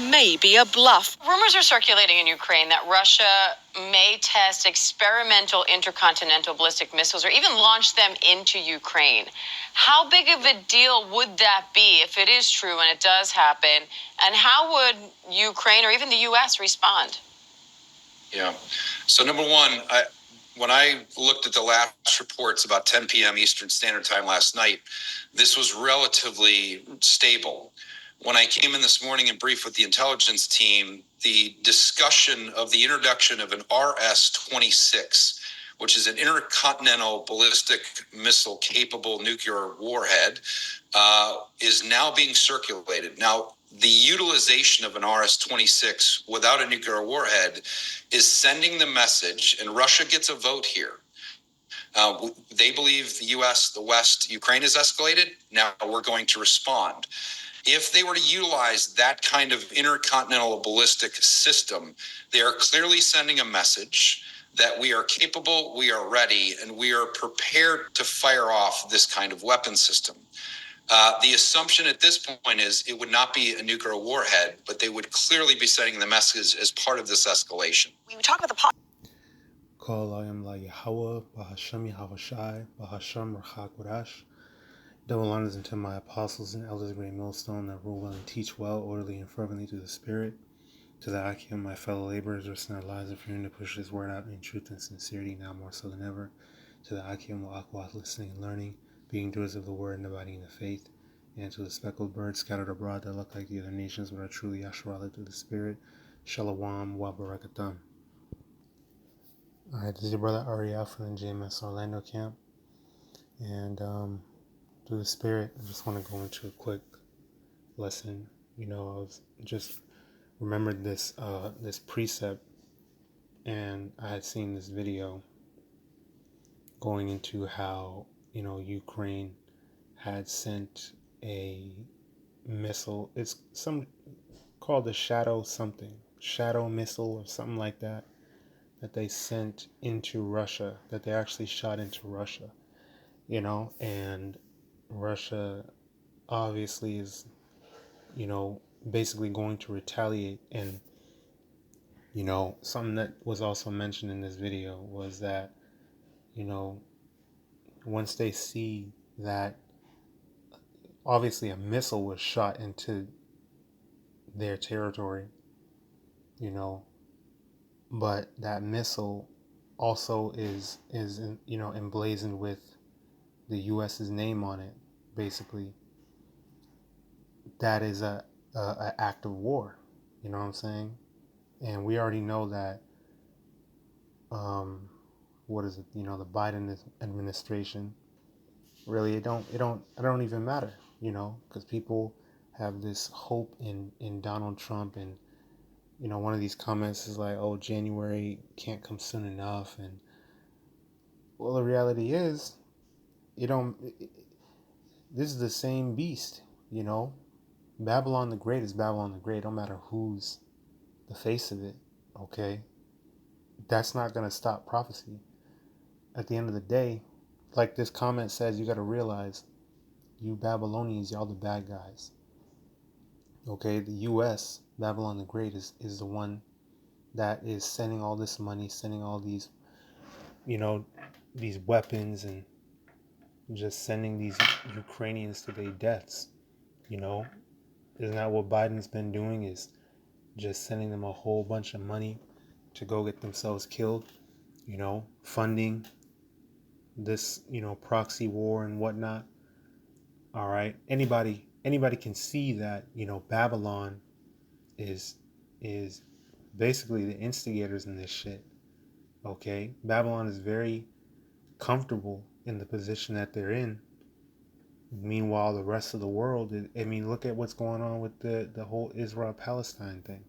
may be a bluff. Rumors are circulating in Ukraine that Russia may test experimental intercontinental ballistic missiles or even launch them into Ukraine. How big of a deal would that be if it is true and it does happen? And how would Ukraine or even the U.S. respond? Yeah. So number one, when I looked at the last reports about 10 p.m. Eastern Standard Time last night, this was relatively stable. When I came in this morning and briefed with the intelligence team, the discussion of the introduction of an RS-26, which is an intercontinental ballistic missile capable nuclear warhead, is now being circulated. Now, the utilization of an RS-26 without a nuclear warhead is sending the message, and Russia gets a vote here. They believe the U.S., the West, Ukraine has escalated. Now we're going to respond. If they were to utilize that kind of intercontinental ballistic system, they are clearly sending a message that we are capable, we are ready, and we are prepared to fire off this kind of weapon system. The assumption at this point is it would not be a nuclear warhead, but they would clearly be sending the message as part of this escalation. We talk about the YAHAWAH, BAHASHAM, YAHAWASHI, BAHASHAM, QADASH. Double honors unto my apostles and elders of Great Millstone that rule well and teach well, orderly and fervently through the Spirit. To the Akim, my fellow laborers, risking our lives and fearing to push this word out in truth and sincerity, now more so than ever. To the Akim, YAHAWAH, listening and learning, being doers of the word and abiding in the faith. And to the speckled birds scattered abroad that look like the other nations, but are truly Yasharala through the Spirit. Shalom wa barakatam. Alright, this is your brother Ariel from the JMS Orlando camp. And through the Spirit, I just want to go into a quick lesson. I was just remembered this this precept, and I had seen this video going into how Ukraine had sent a missile. It's some called the shadow missile or something like that they sent into Russia, that they actually shot into Russia, and Russia obviously is, basically going to retaliate. And, something that was also mentioned in this video was that, once they see that obviously a missile was shot into their territory, but that missile also is emblazoned with the U.S.'s name on it. Basically, that is a act of war. You know what I'm saying? And we already know that. What is it? The Biden administration. Really, it don't even matter. Because people have this hope in Donald Trump, and one of these comments is like, "Oh, January can't come soon enough," and well, the reality is, this is the same beast. Babylon the Great is Babylon the Great. No matter who's the face of it, okay, that's not gonna stop prophecy. At the end of the day, like this comment says, you got to realize, you Babylonians, y'all the bad guys. Okay, the U.S., Babylon the Great, is the one that is sending all this money, sending all these, these weapons, and just sending these Ukrainians to their deaths. Isn't that what Biden's been doing? Is just sending them a whole bunch of money to go get themselves killed, funding this, proxy war and whatnot. All right. Anybody can see that, Babylon is basically the instigators in this shit. Okay. Babylon is very comfortable in the position that they're in. Meanwhile, the rest of the world, look at what's going on with the whole Israel-Palestine thing,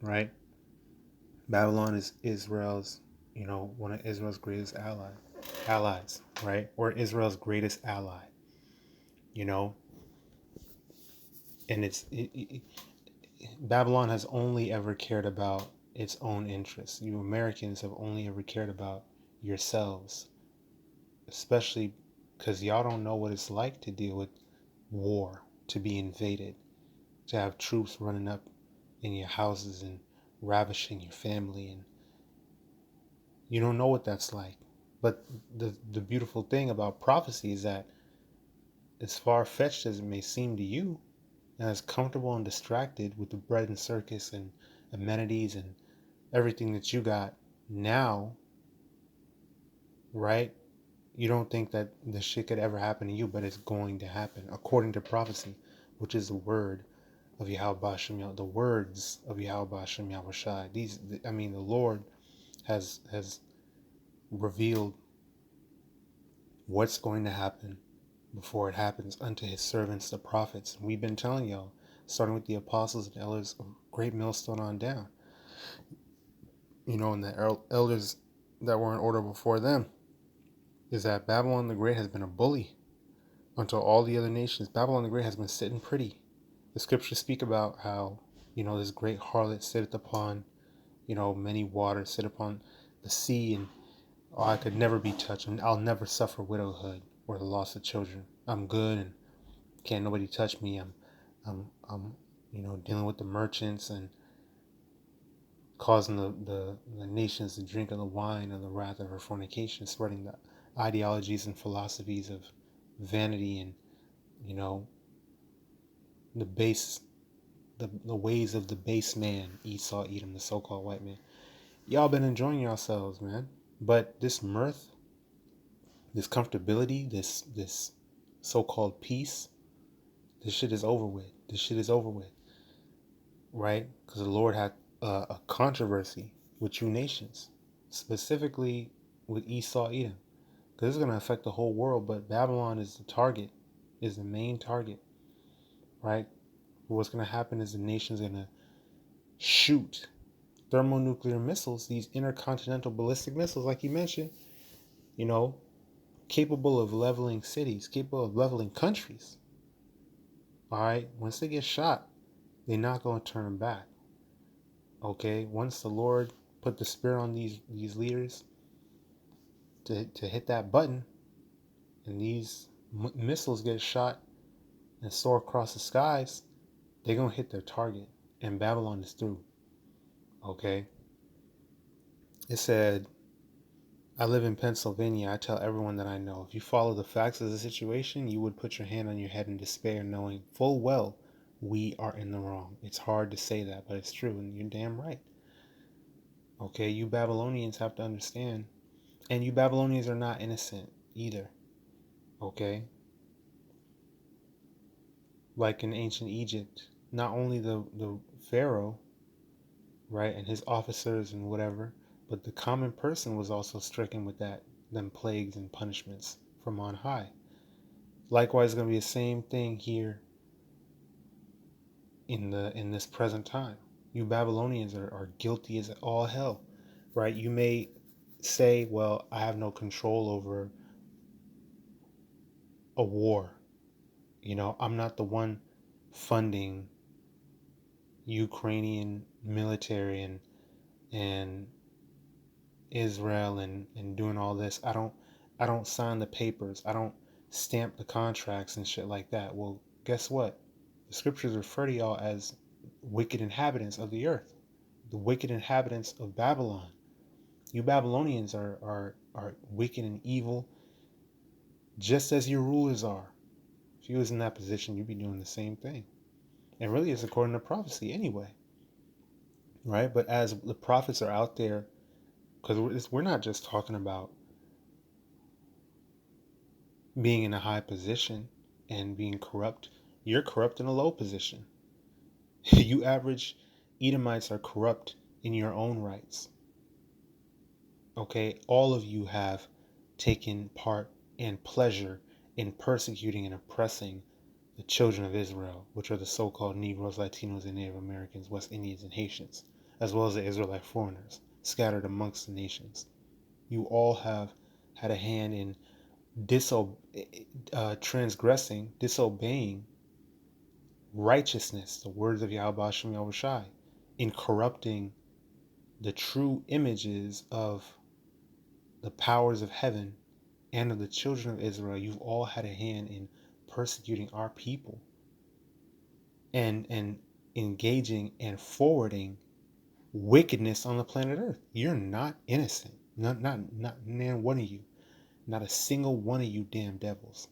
right? Babylon is Israel's, one of Israel's greatest allies, right? Or Israel's greatest ally, and Babylon has only ever cared about its own interests. You Americans have only ever cared about yourselves, especially because y'all don't know what it's like to deal with war, to be invaded. to have troops running up in your houses and ravishing your family, and you don't know what that's like. But the beautiful thing about prophecy is that, as far-fetched as it may seem to you, and as comfortable and distracted with the bread and circus and amenities and everything that you got now, right? You don't think that this shit could ever happen to you, but it's going to happen according to prophecy, which is the word of YAHAWASHI, the words of YAHAWASHI Yahawashi. The Lord has revealed what's going to happen before it happens unto his servants, the prophets. And we've been telling y'all, starting with the apostles and elders of Great Millstone on down, and the elders that were in order before them, is that Babylon the Great has been a bully unto all the other nations. Babylon the Great has been sitting pretty. The scriptures speak about how, this great harlot sitteth upon, many waters, sit upon the sea, and I could never be touched, and I'll never suffer widowhood or the loss of children. I'm good, and can't nobody touch me. I'm dealing with the merchants and causing the nations to drink of the wine of the wrath of her fornication, spreading the ideologies and philosophies of vanity and, the base, the ways of the base man, Esau, Edom, the so-called white man. Y'all been enjoying yourselves, man. But this mirth, this comfortability, this so-called peace, this shit is over with. This shit is over with, right? Because the Lord had a controversy with you nations, specifically with Esau, Edom. Because this is going to affect the whole world, but Babylon is the target, is the main target, right? What's going to happen is the nation's going to shoot thermonuclear missiles, these intercontinental ballistic missiles, like you mentioned, capable of leveling cities, capable of leveling countries. All right, once they get shot, they're not going to turn back. Okay, once the Lord put the spirit on these leaders to hit that button, and these missiles get shot and soar across the skies, they're going to hit their target, and Babylon is through. Okay, it said, I live in Pennsylvania. I tell everyone that I know, if you follow the facts of the situation, you would put your hand on your head in despair, knowing full well we are in the wrong. It's hard to say that, but it's true, and you're damn right. Okay, you Babylonians have to understand, and you Babylonians are not innocent either. Okay, like in ancient Egypt, not only the Pharaoh, right, and his officers and whatever, but the common person was also stricken with them plagues and punishments from on high. Likewise, it's going to be the same thing here in this present time. You Babylonians are guilty as all hell, right? You may say, well, I have no control over a war. I'm not the one funding Ukrainian military and Israel and doing all this. I don't sign the papers. I don't stamp the contracts and shit like that. Well, guess what? The scriptures refer to y'all as wicked inhabitants of the earth, the wicked inhabitants of Babylon. You Babylonians are wicked and evil, just as your rulers are. If you was in that position, you'd be doing the same thing. And really, it's according to prophecy anyway, right? But as the prophets are out there, because we're not just talking about being in a high position and being corrupt. You're corrupt in a low position. You average Edomites are corrupt in your own rights. Okay, all of you have taken part and pleasure in persecuting and oppressing the children of Israel, which are the so-called Negroes, Latinos, and Native Americans, West Indians, and Haitians, as well as the Israelite foreigners scattered amongst the nations. You all have had a hand in transgressing, disobeying righteousness, the words of YAHAWASHI Yahawashi, in corrupting the true images of the powers of heaven and of the children of Israel. You've all had a hand in persecuting our people and engaging and forwarding wickedness on the planet Earth. You're not innocent. Not man, one of you. Not a single one of you damn devils.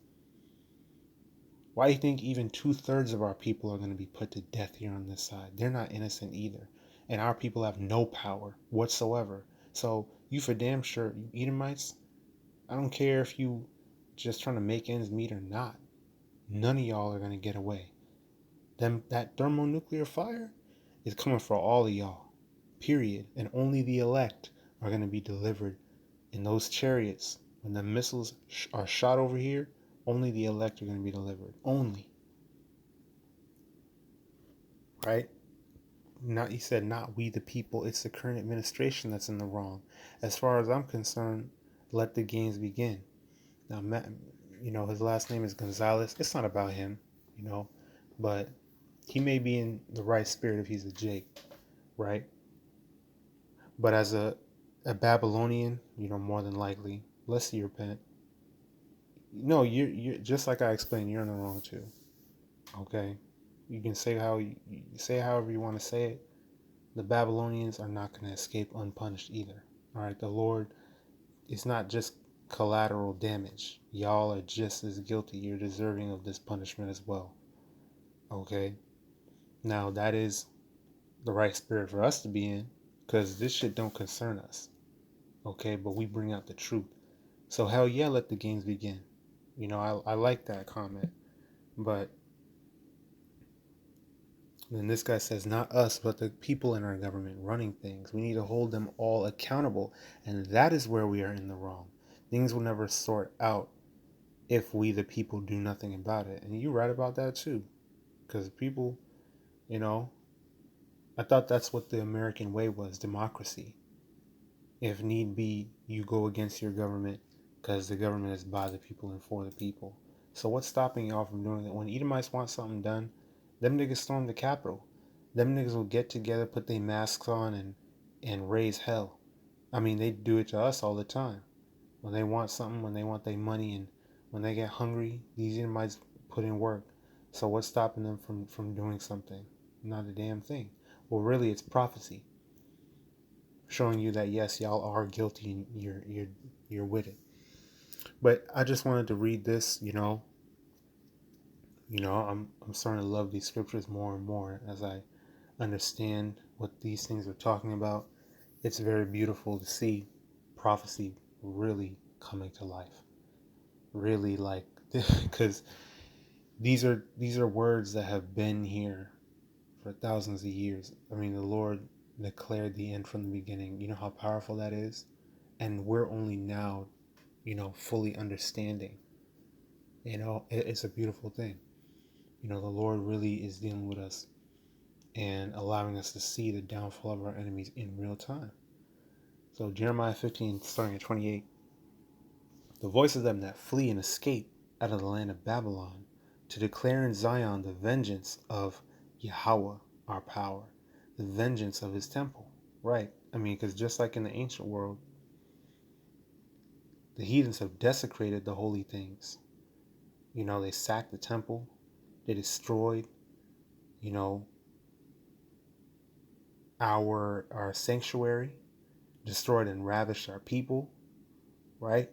Why do you think even 2/3 of our people are going to be put to death here on this side? They're not innocent either. And our people have no power whatsoever. So you for damn sure, you Edomites, I don't care if you just trying to make ends meet or not. None of y'all are going to get away. That thermonuclear fire is coming for all of y'all. Period. And only the elect are going to be delivered in those chariots. When the missiles are shot over here, only the elect are going to be delivered. Only. Right? Not, he said, not we the people. It's the current administration that's in the wrong. As far as I'm concerned, let the games begin. Now, Matt, his last name is Gonzalez. It's not about him, but he may be in the right spirit if he's a Jake, right? But as a Babylonian, more than likely, let's see your pen. No, you're just like I explained. You're in the wrong too. Okay, you can say you say however you want to say it. The Babylonians are not going to escape unpunished either. All right, the Lord is not just collateral damage. Y'all are just as guilty. You're deserving of this punishment as well. Okay, now that is the right spirit for us to be in, because this shit don't concern us. Okay, but we bring out the truth. So hell yeah, let the games begin. I like that comment. But then this guy says, not us, but the people in our government running things. We need to hold them all accountable. And that is where we are in the wrong. Things will never sort out if we, the people, do nothing about it. And you're right about that too. Because people, I thought that's what the American way was, democracy. If need be, you go against your government because the government is by the people and for the people. So what's stopping y'all from doing that? When Edomites want something done, them niggas storm the Capitol. Them niggas will get together, put their masks on, and raise hell. I mean, they do it to us all the time. When they want something, when they want their money, and when they get hungry, these Edomites put in work. So what's stopping them from doing something? Not a damn thing. Well, really, it's prophecy, showing you that yes, y'all are guilty and you're with it. But I just wanted to read this. I'm starting to love these scriptures more and more as I understand what these things are talking about. It's very beautiful to see prophecy really coming to life. Really, like, because these are words that have been here for thousands of years. I mean, the Lord declared the end from the beginning. You know how powerful that is? And we're only now, fully understanding. It's a beautiful thing. The Lord really is dealing with us and allowing us to see the downfall of our enemies in real time. So Jeremiah 15, starting at 28. The voice of them that flee and escape out of the land of Babylon, to declare in Zion the vengeance of Yahawah, our power, the vengeance of his temple. Right. I mean, because just like in the ancient world, the heathens have desecrated the holy things. They sacked the temple. They destroyed, our sanctuary, destroyed and ravished our people, right?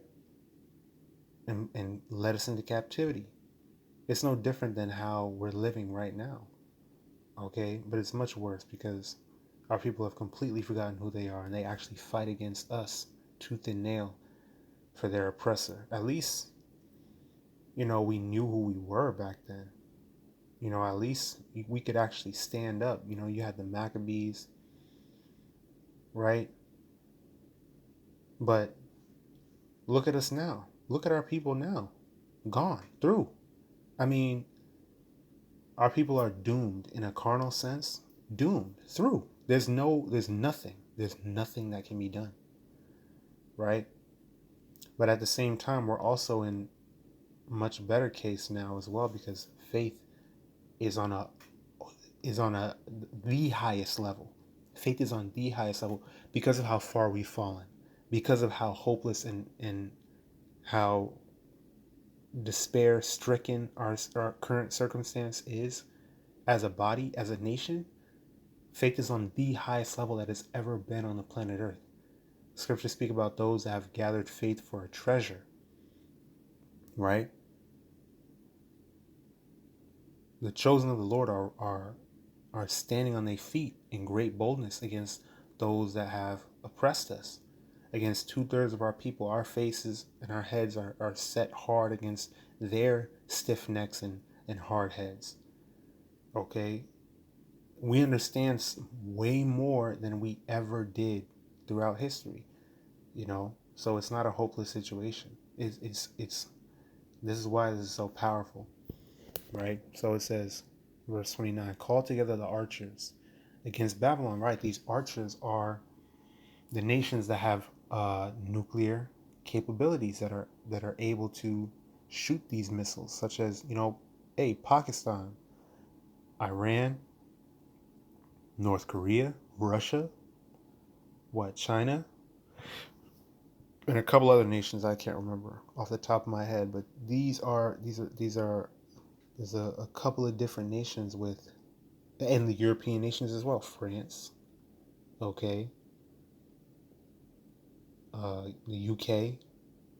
And led us into captivity. It's no different than how we're living right now. Okay? But it's much worse because our people have completely forgotten who they are, and they actually fight against us tooth and nail for their oppressor. At least, we knew who we were back then. At least we could actually stand up. You had the Maccabees, right? But look at us now. Look at our people now. Gone. Through. I mean, our people are doomed in a carnal sense. Doomed. Through. There's nothing. There's nothing that can be done. Right? But at the same time, we're also in much better case now as well, because faith is on the highest level. Faith is on the highest level because of how far we've fallen, because of how hopeless and how despair stricken our current circumstance is. as a body, as a nation, faith is on the highest level that has ever been on the planet Earth. Scriptures speak about those that have gathered faith for a treasure, right? The chosen of the Lord are standing on their feet in great boldness against those that have oppressed us. Against 2/3 of our people, our faces and our heads are set hard against their stiff necks and hard heads. Okay? We understand way more than we ever did throughout history, you know? So it's not a hopeless situation. It's this is why this is so powerful, right? So it says, verse 29, call together the archers against Babylon, right? These archers are the nations that have nuclear capabilities that are able to shoot these missiles, such as, Pakistan, Iran, North Korea, Russia, China, and a couple other nations I can't remember off the top of my head, but there's a couple of different nations and the European nations as well, France, okay, the UK.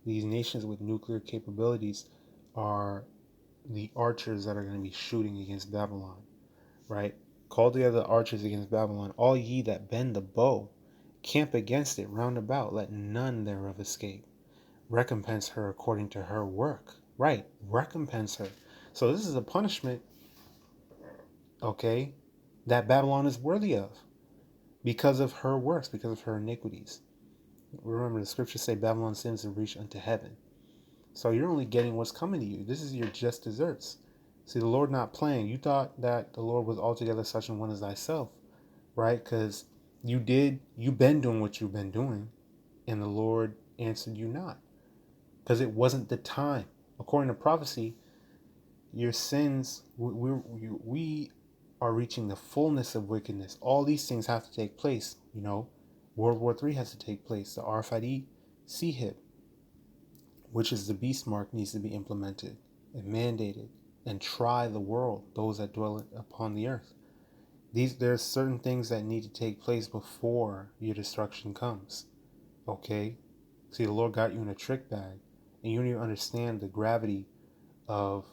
These nations with nuclear capabilities are the archers that are going to be shooting against Babylon, right? Call together the archers against Babylon, all ye that bend the bow, camp against it round about, let none thereof escape. Recompense her according to her work. Right, recompense her. So this is a punishment, okay, that Babylon is worthy of because of her works, because of her iniquities. Remember, the scriptures say Babylon's sins have reached unto heaven. So you're only getting what's coming to you. This is your just deserts. See, the Lord not playing. You thought that the Lord was altogether such an one as thyself, right? Because you've been doing what you've been doing, and the Lord answered you not. Because it wasn't the time. According to prophecy, your sins, we are reaching the fullness of wickedness. All these things have to take place, World War III has to take place. The RFID CHIP, which is the beast mark, needs to be implemented and mandated and try the world, those that dwell upon the earth. There's certain things that need to take place before your destruction comes. Okay? See, the Lord got you in a trick bag, and you don't even understand the gravity of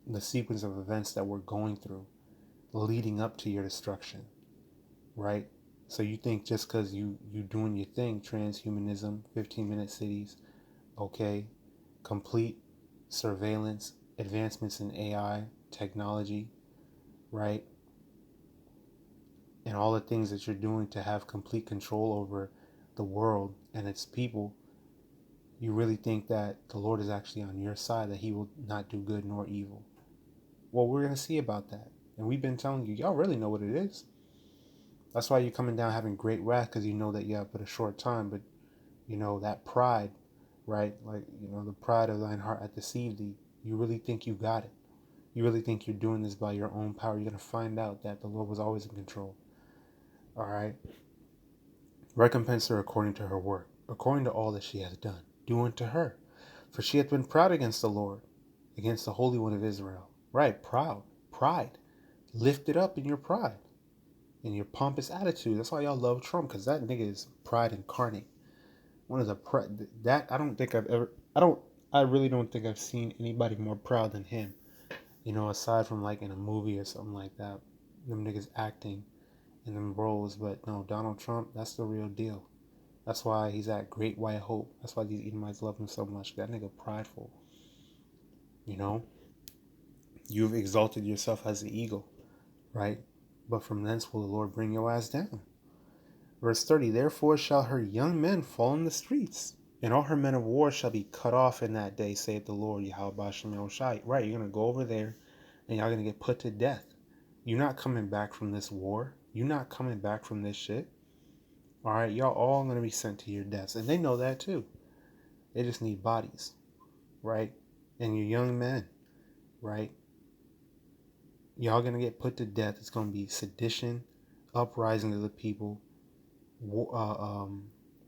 the sequence of events that we're going through leading up to your destruction, right? So you think just because you doing your thing, transhumanism, 15-minute cities, okay, complete surveillance, advancements in AI, technology, right? And all the things that you're doing to have complete control over the world and its people, you really think that the Lord is actually on your side, that he will not do good nor evil. Well, we're going to see about that. And we've been telling you, y'all really know what it is. That's why you're coming down having great wrath, because you know that you have but a short time. But, that pride, right? Like, the pride of thine heart hath deceived thee. You really think you got it. You really think you're doing this by your own power. You're going to find out that the Lord was always in control. All right? Recompense her according to her work, according to all that she hath done. Do unto her. For she hath been proud against the Lord, against the Holy One of Israel. Right, proud. Pride. Lifted up in your pride. In your pompous attitude. That's why y'all love Trump, because that nigga is pride incarnate. One of the that I really don't think I've seen anybody more proud than him. Aside from like in a movie or something like that. Them niggas acting in them roles, but no, Donald Trump, that's the real deal. That's why he's at Great White Hope. That's why these Edomites love him so much. That nigga prideful. You've exalted yourself as the eagle, right? But from thence will the Lord bring your ass down. Verse 30, therefore shall her young men fall in the streets, and all her men of war shall be cut off in that day, saith the Lord, YAHAWASHI. Right, you're going to go over there, and y'all going to get put to death. You're not coming back from this war. You're not coming back from this shit. All right, y'all all going to be sent to your deaths. And they know that too. They just need bodies, right? And your young men, right? Y'all going to get put to death. It's going to be sedition, uprising of the people,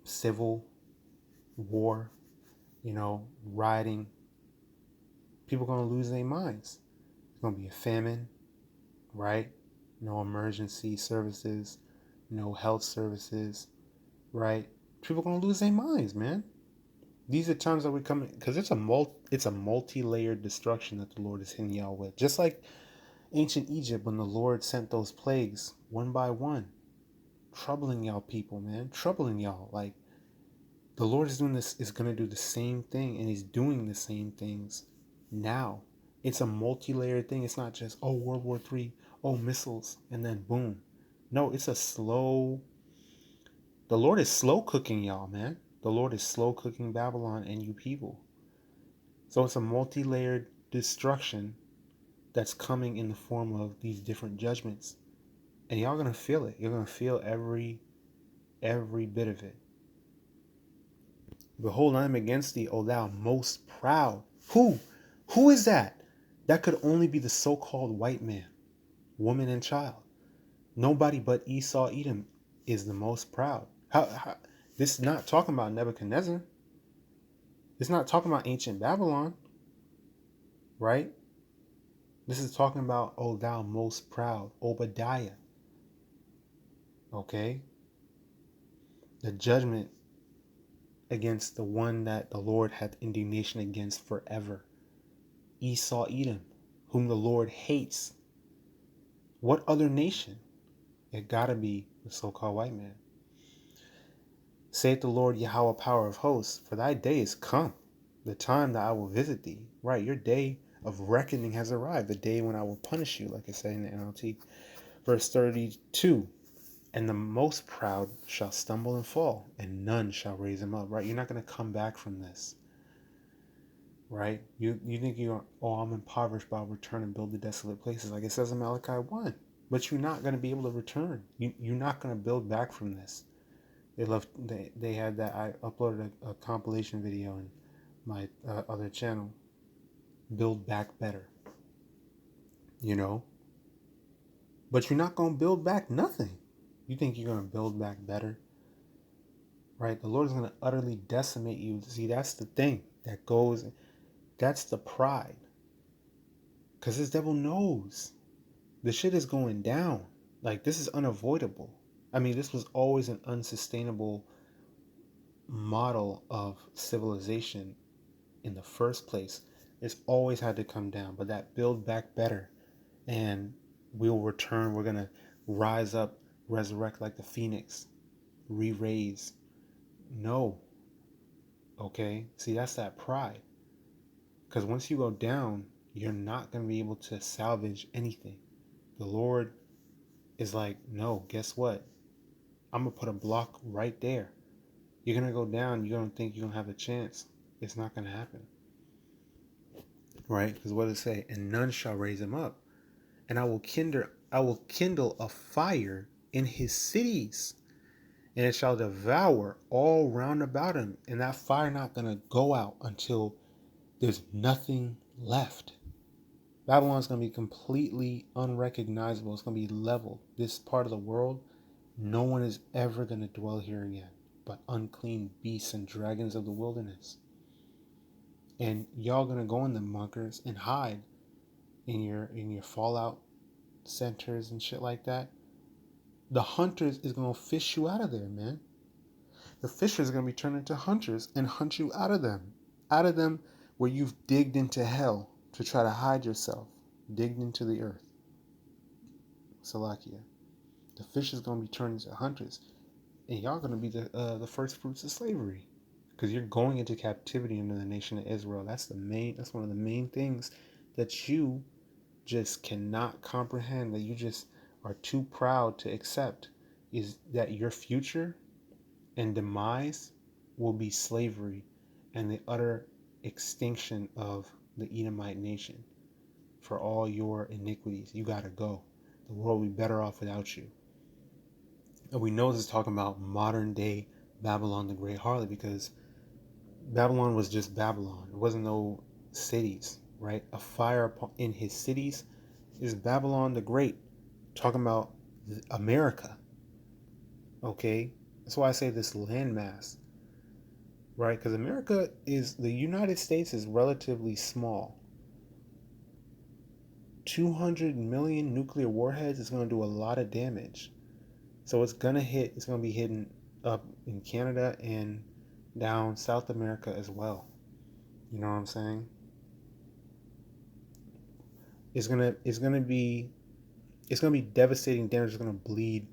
civil war, rioting. People are going to lose their minds. It's going to be a famine, right? No emergency services, no health services, right? People are going to lose their minds, man. These are times that we're coming, because it's a multi-layered destruction that the Lord is hitting y'all with. Just like ancient Egypt, when the Lord sent those plagues one by one, troubling y'all people, man, troubling y'all. Like, the Lord is going to do the same thing, and He's doing the same things now. It's a multi-layered thing. It's not just, oh, World War III, oh, missiles, and then boom. No, it's a slow. The Lord is slow cooking y'all, man. The Lord is slow cooking Babylon and you people. So it's a multi-layered destruction that's coming in the form of these different judgments. And y'all gonna feel it. You're gonna feel every bit of it. Behold, I am against thee, O thou most proud. Who? Who is that? That could only be the so-called white man, woman, and child. Nobody but Esau, Edom is the most proud. How this is not talking about Nebuchadnezzar. It's not talking about ancient Babylon, right? This is talking about, oh, thou most proud, Obadiah. Okay? The judgment against the one that the Lord hath indignation against forever. Esau, Edom, whom the Lord hates. What other nation? It gotta be the so-called white man. Saith the Lord Yahweh, power of hosts, for thy day is come, the time that I will visit thee. Right, your day of reckoning has arrived, the day when I will punish you, like I say in the NLT. Verse 32, and the most proud shall stumble and fall, and none shall raise him up. Right, you're not going to come back from this. Right, you think you're, oh, I'm impoverished, but I'll return and build the desolate places, like it says in Malachi 1. But you're not going to be able to return. You're not going to build back from this. They had that. I uploaded a compilation video in my other channel. Build back better. You know. But you're not going to build back nothing. You think you're going to build back better? Right? The Lord is going to utterly decimate you. See, that's the thing that goes. That's the pride. Because this devil knows. The shit is going down. Like, this is unavoidable. I mean, this was always an unsustainable model of civilization in the first place. It's always had to come down, but that build back better, and we'll return. We're going to rise up, resurrect like the phoenix, re-raise. No. Okay? See, that's that pride. Because once you go down, you're not going to be able to salvage anything. The Lord is like, no, guess what? I'm going to put a block right there. You're going to go down. You're going to think you're going to have a chance. It's not going to happen. Right? Because what does it say? And none shall raise him up. And I will kindle a fire in his cities, and it shall devour all round about him. And that fire not going to go out until there's nothing left. Babylon's going to be completely unrecognizable. It's going to be leveled. This part of the world, no one is ever going to dwell here again but unclean beasts and dragons of the wilderness. And y'all going to go in the bunkers and hide in your fallout centers and shit like that. The hunters is going to fish you out of there, man. The fishers are going to be turned into hunters and hunt you out of them where you've digged into hell to try to hide yourself, digged into the earth. Salakia. The fish is going to be turned into hunters, and y'all going to be the first fruits of slavery, because you're going into captivity into the nation of Israel. That's one of the main things that you just cannot comprehend, that you just are too proud to accept, is that your future and demise will be slavery and the utter extinction of the Edomite nation. For all your iniquities, you gotta go. The world will be better off without you. And we know this is talking about modern day Babylon the Great harlot, because Babylon was just Babylon. It wasn't no cities, right? A fire in his cities is Babylon the Great, talking about America. Okay, that's why I say this landmass, right? Because the United States is relatively small. 200 million nuclear warheads is going to do a lot of damage. So it's going to be hitting up in Canada and down South America as well. You know what I'm saying? It's going to be devastating damage. It's going to bleed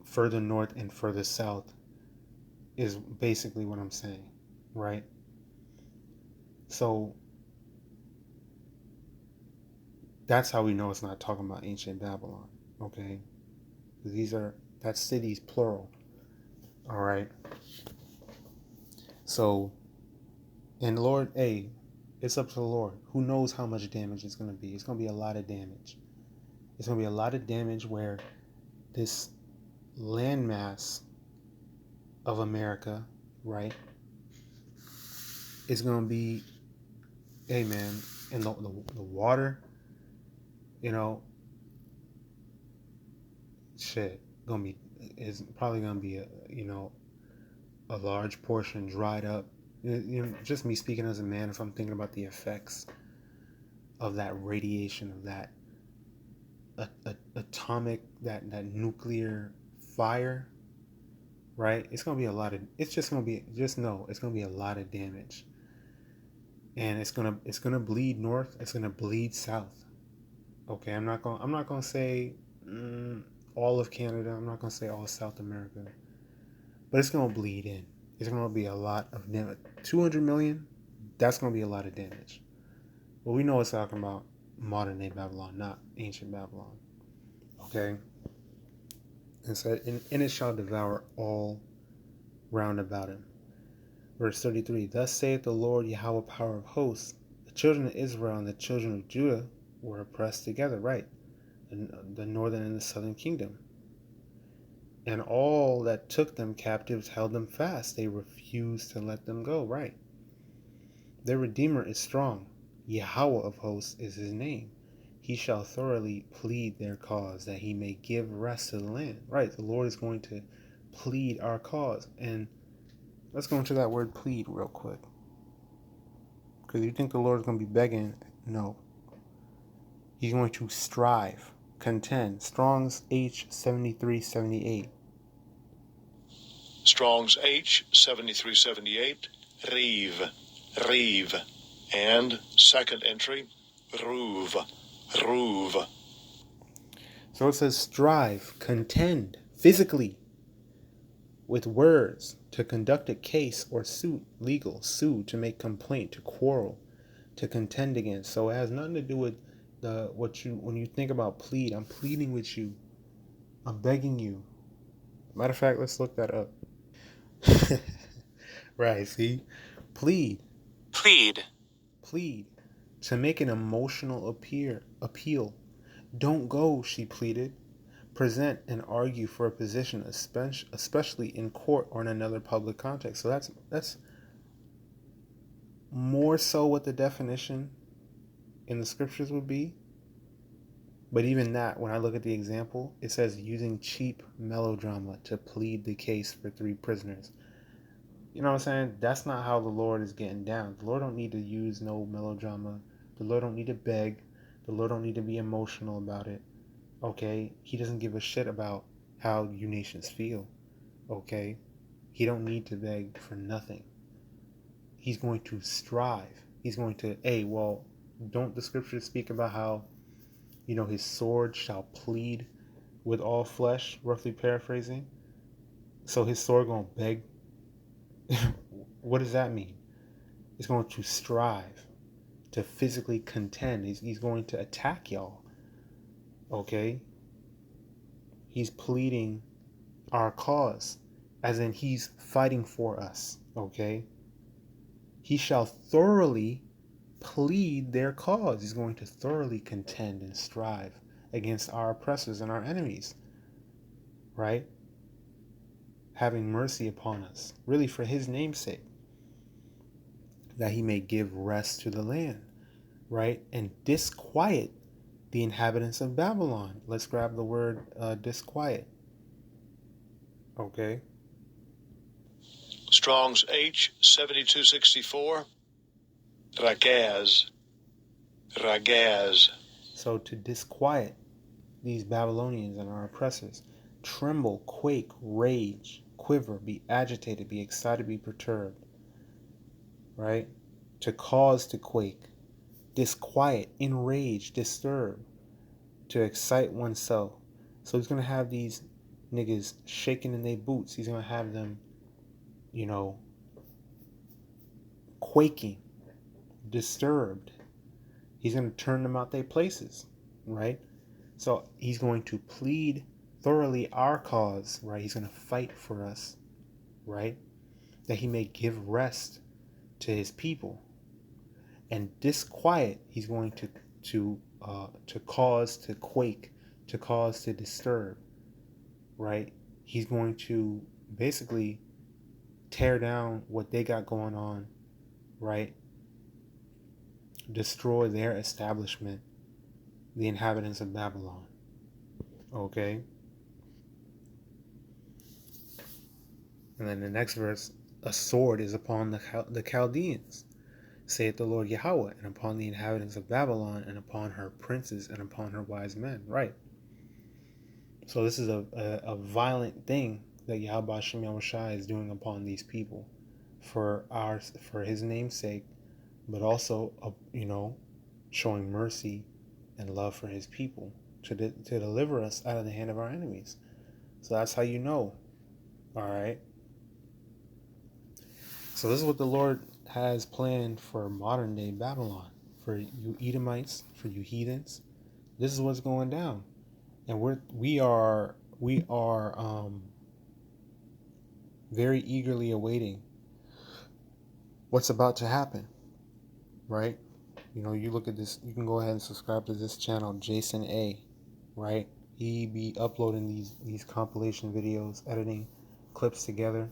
further north and further south is basically what I'm saying, right? So that's how we know it's not talking about ancient Babylon, okay? That's cities plural, all right? So, and Lord, hey, it's up to the Lord. Who knows how much damage it's going to be? It's going to be a lot of damage. It's going to be a lot of damage where this landmass of America, right, is going to be, hey man, and the water, you know, shit, is probably gonna be a large portion dried up. Just me speaking as a man, if I'm thinking about the effects of that radiation, of that atomic, that nuclear fire, right? It's gonna be a lot of. It's gonna be a lot of damage, and it's gonna bleed north. It's gonna bleed south. Okay, I'm not gonna say all of Canada. I'm not gonna say all South America, but it's gonna bleed in. It's gonna be a lot of damage. 200 million. That's gonna be a lot of damage. But we know it's talking about modern day Babylon, not ancient Babylon. Okay. And so, and it shall devour all round about him. Verse 33. Thus saith the Lord Yahawah, power of hosts: the children of Israel and the children of Judah were oppressed together, right? The northern and the southern kingdom. And all that took them captives held them fast. They refused to let them go, right? Their Redeemer is strong. Yahawah of hosts is his name. He shall thoroughly plead their cause, that he may give rest to the land. Right, the Lord is going to plead our cause. And let's go into that word plead real quick. Because you think the Lord is going to be begging. No. He's going to strive, contend. Strong's H 7378. Strong's H 7378. Reeve. And second entry, Ruv. So it says strive, contend, physically, with words, to conduct a case or suit, legal, sue, to make complaint, to quarrel, to contend against. So it has nothing to do with when you think about plead. I'm pleading with you. I'm begging you. Matter of fact, let's look that up. Right, see? Plead. To make an emotional appeal. Don't go, she pleaded. Present and argue for a position, especially in court or in another public context. So that's more so what the definition in the scriptures would be. But even that, when I look at the example, it says using cheap melodrama to plead the case for 3 prisoners. You know what I'm saying? That's not how the Lord is getting down. The Lord don't need to use no melodrama. The Lord don't need to beg. The Lord don't need to be emotional about it. Okay? He doesn't give a shit about how you nations feel. Okay? He don't need to beg for nothing. He's going to strive. He's going to, don't the scriptures speak about how, his sword shall plead with all flesh, roughly paraphrasing? So his sword going to beg. What does that mean? He's going to strive, to physically contend. He's going to attack y'all. Okay? He's pleading our cause, as in he's fighting for us. Okay? He shall thoroughly plead their cause. He's going to thoroughly contend and strive against our oppressors and our enemies. Right? Having mercy upon us, really for his name's sake, that he may give rest to the land, right? And disquiet the inhabitants of Babylon. Let's grab the word disquiet. Okay. Strong's H 7264. Ragaz. So to disquiet these Babylonians and our oppressors, tremble, quake, rage, quiver, be agitated, be excited, be perturbed, right? To cause to quake, disquiet, enrage, disturb, to excite oneself. So he's going to have these niggas shaking in their boots. He's going to have them, you know, quaking, disturbed. He's going to turn them out their places, right? So he's going to plead thoroughly our cause, right? He's going to fight for us, right? That he may give rest to his people. And disquiet, he's going to cause to quake, to cause to disturb, right? He's going to basically tear down what they got going on, right? Destroy their establishment, the inhabitants of Babylon. Okay? And then the next verse, a sword is upon the Chaldeans, saith the Lord Yahweh, and upon the inhabitants of Babylon, and upon her princes, and upon her wise men. Right. So this is a violent thing that YAHAWASHI is doing upon these people for his name's sake, but also, showing mercy and love for his people to deliver us out of the hand of our enemies. So that's how you know. All right. So this is what the Lord has planned for modern day Babylon, for you Edomites, for you heathens. This is what's going down, and we are very eagerly awaiting what's about to happen. Right? You look at this. You can go ahead and subscribe to this channel, Jason A. Right? He be uploading these compilation videos, editing clips together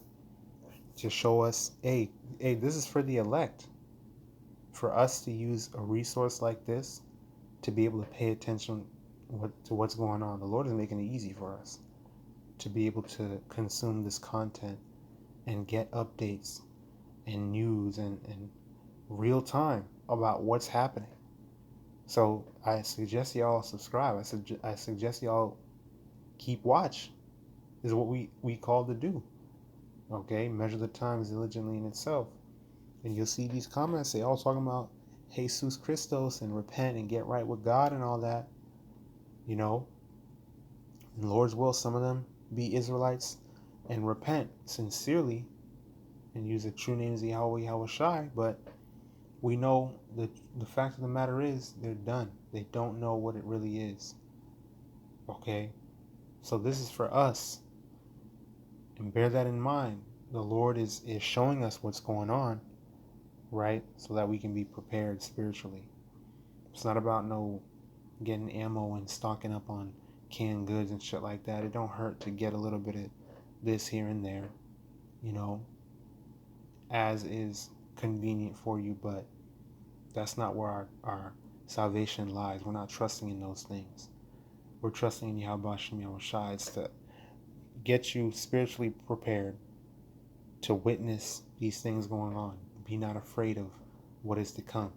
to show us, hey, this is for the elect. For us to use a resource like this to be able to pay attention to what's going on. The Lord is making it easy for us to be able to consume this content and get updates and news and real time about what's happening. So I suggest y'all subscribe. I suggest y'all keep watch. This is what we call to do. Okay, measure the times diligently in itself. And you'll see these comments say, oh, talking about Jesus Christos and repent and get right with God and all that. In Lord's will, some of them be Israelites and repent sincerely and use the true names of Yahweh, YAHAWASHI. But we know the fact of the matter is they're done. They don't know what it really is. Okay? So this is for us. And bear that in mind. The Lord is showing us what's going on, right? So that we can be prepared spiritually. It's not about getting ammo and stocking up on canned goods and shit like that. It don't hurt to get a little bit of this here and there, as is convenient for you, but that's not where our salvation lies. We're not trusting in those things. We're trusting in YAHAWASHI. It's to get you spiritually prepared to witness these things going on. Be not afraid of what is to come,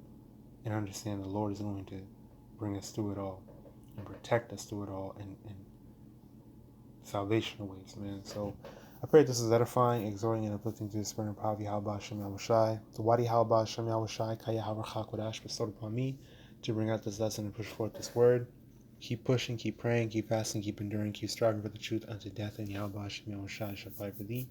and understand the Lord is going to bring us through it all and protect us through it all, and salvation awaits, man. So I pray this is edifying, exhorting, and uplifting to the spirit and power of YAHAWASHI. The YAHAWAH Kaya QADASH bestowed upon me to bring out this lesson and push forth this word. Keep pushing, keep praying, keep fasting, keep enduring, keep striving for the truth unto death, and YAHAWASHI shall fight for thee,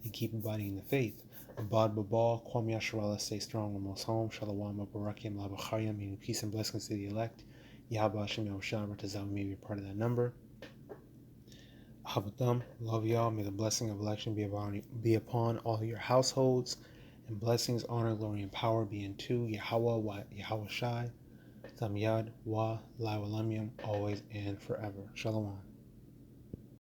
and keep abiding in the faith. Abad Babal, Kwam Yasharallah, stay strong, almost home. Shalom, Barakim, Labachayam, meaning peace and blessings to the elect. YAHAWASHI, Ratazal may be a part of that number. Havatham, love y'all. May the blessing of election be upon all your households, and blessings, honor, glory, and power be unto Yahawah, Yahawashai, Tamyad, Wa, LaWalamyam, always and forever. Shalom.